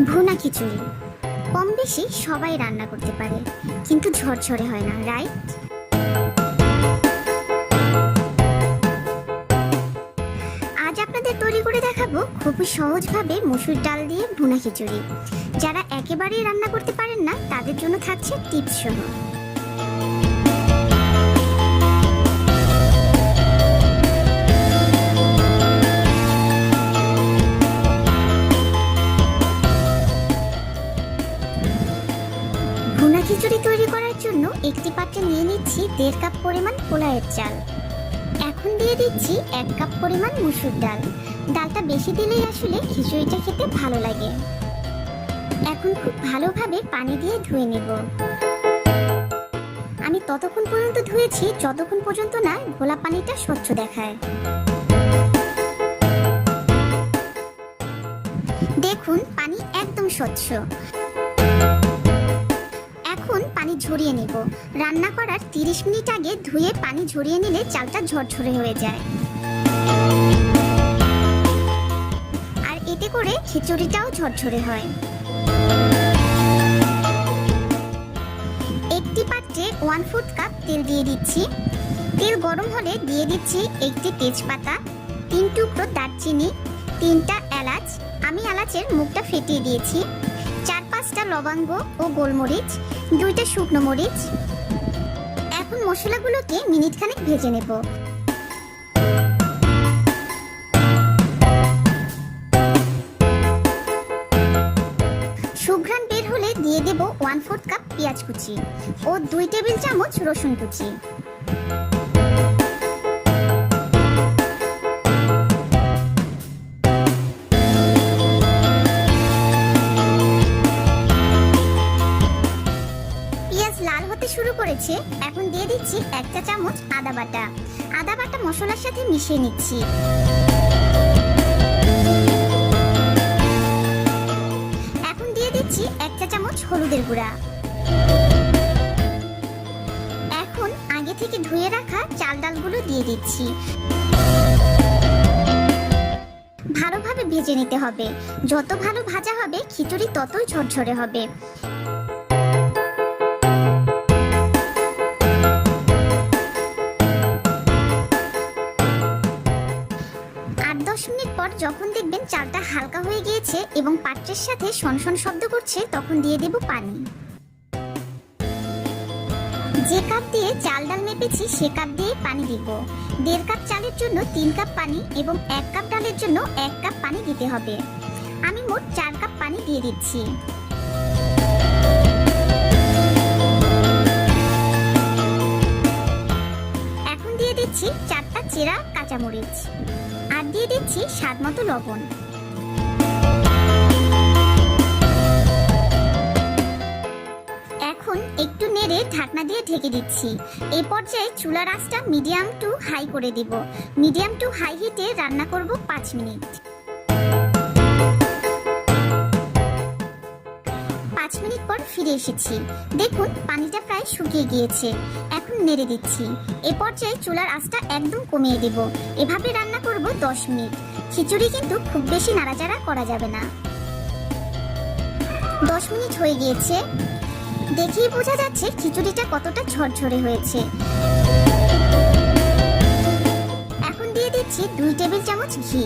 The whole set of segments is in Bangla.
ভুনা খিচুড়ি কম বেশি সবাই রান্না করতে পারে, কিন্তু ঝরঝরে হয় না, রাইট? আজ আপনাদের তৈরি করে দেখাবো খুবই সহজভাবে মসুর ডাল দিয়ে ভুনা খিচুড়ি। যারা একেবারেই রান্না করতে পারেন না তাদের জন্য থাকছে টিপস সহ। ভুনা খিচুড়ি তৈরি করার জন্য একটি পাত্রে নিয়ে নিচ্ছি 1.5 কাপ পরিমাণ পোলাওয়ের চাল। এখন দিয়ে দিচ্ছি 1 কাপ পরিমাণ মসুর ডাল। ডালটা বেশি দিলেই আসলে খিচুড়িটা খেতে ভালো লাগে। এখন খুব ভালোভাবে পানি দিয়ে ধুয়ে নেব। আমি ততক্ষণ পর্যন্ত ধুয়েছি যতক্ষণ পর্যন্ত না ঘোলা পানিটা স্বচ্ছ দেখায়। দেখুন পানি একদম স্বচ্ছ। এখন পানি ঝরিয়ে নেব। রান্না করার 30 মিনিট আগে ধুয়ে পানি ঝরিয়ে নিলে চালটা ঝরঝরে হয়ে যায়, আর এতে করে খিচুড়িটাও ঝরঝরে হয়। একটি পাত্রে 1/4 কাপ তেল দিয়ে দিচ্ছি। তেল গরম হলে দিয়ে দিচ্ছি একটি তেজপাতা, 3 টুকরো দারচিনি, 3টা এলাচ, আমি এলাচের মুখটা ফেটিয়ে দিয়েছি, 4-5টা লবঙ্গ ও গোলমরিচ, 2টা শুকনো মরিচ। এখন মশলাগুলোকে মিনিটখানেক ভেজে নেব। সুঘ্রাণ বের হলে দিয়ে দেব 1/4 কাপ পেঁয়াজ কুচি ও 2 টেবিল চামচ রসুন কুচি। লাল হতে শুরু করেছে, এখন দিয়ে দিচ্ছি 1 চা চামচ আদা বাটা। আদা বাটা মশলার সাথে মিশিয়ে নিচ্ছি। এখন দিয়ে দিচ্ছি 1 চা চামচ হলুদের গুঁড়া। এখন আগে থেকে ধুয়ে রাখা চাল ডালগুলো দিয়ে দিচ্ছি। ভালোভাবে ভেজে নিতে হবে। যত ভালো ভাজা হবে খিচুড়ি ততই ঝরঝরে হবে। 8-10 মিনিট পর যখন দেখবেন চালটা হালকা হয়ে গিয়েছে এবং পাত্রের সাথে সনসন শব্দ করছে, তখন দিয়ে দেব পানি। যে কাপ দিয়ে চাল ডাল মেপেছি সে কাপ দিয়ে পানি দিব। 1.5 কাপ চালের জন্য 3 কাপ পানি এবং 1 কাপ ডালের জন্য 1 কাপ পানি দিতে হবে। আমি মোট 4 কাপ পানি দিয়ে দিচ্ছি। এখন দিয়ে দিচ্ছি 4টা চেরা কাঁচামরিচ, আর দিয়ে দিচ্ছি স্বাদমতো লবণ। এখন একটু নেড়ে ঢাকনা দিয়ে ঢেকে দিচ্ছি। এই পর্যায়ে চুলার আঁচটা মিডিয়াম টু হাই করে দিব। মিডিয়াম টু হাই হিটে রান্না করব 5 মিনিট। 5 মিনিট পর ফিরে এসেছি। দেখুন পানিটা প্রায় শুকিয়ে গিয়েছে। এখন নেড়ে দিচ্ছি। এই পর্যায়ে চুলার আঁচটা একদম কমিয়ে দেব। এভাবে রান্না করব 10 মিনিট। খিচুড়ি কিন্তু খুব বেশি নাড়াচাড়া করা যাবে না। 10 মিনিট হয়ে গিয়েছে। দেখেই বোঝা যাচ্ছে খিচুড়িটা কতটা ঝরঝরে হয়েছে। এখন দিয়ে দিচ্ছি 2 টেবিল চামচ ঘি।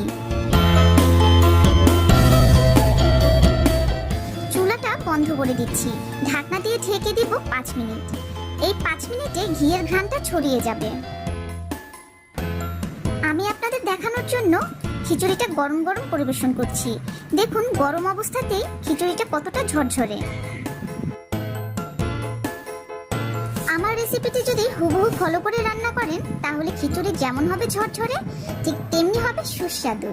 চুলাটা বন্ধ করে দিচ্ছি। ঢাকনা দিয়ে ঢেকে দিব 5 মিনিট। এই 5 মিনিটে ঘিয়ের ঘ্রাণটা ছড়িয়ে যাবে। আমি আপনাদের দেখানোর জন্য খিচুড়িটা গরম গরম পরিবেশন করছি। দেখুন গরম অবস্থাতেই খিচুড়িটা কতটা ঝরঝরে। আমার রেসিপিটি যদি হুবহু ফলো করে রান্না করেন তাহলে খিচুড়ি যেমন হবে ঝরঝরে, ঠিক তেমনি হবে সুস্বাদু।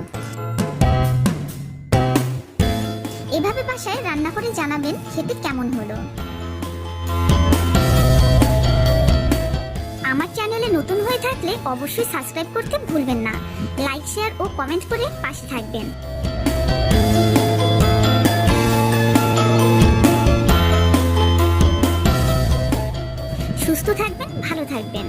এভাবে বাসায় রান্না করে জানাবেন খেতে কেমন হলো। আমার চ্যানেলে নতুন হয়ে থাকলে অবশ্যই সাবস্ক্রাইব করতে ভুলবেন না। লাইক, শেয়ার ও কমেন্ট করে পাশে থাকবেন। সুস্থ থাকবেন, ভালো থাকবেন।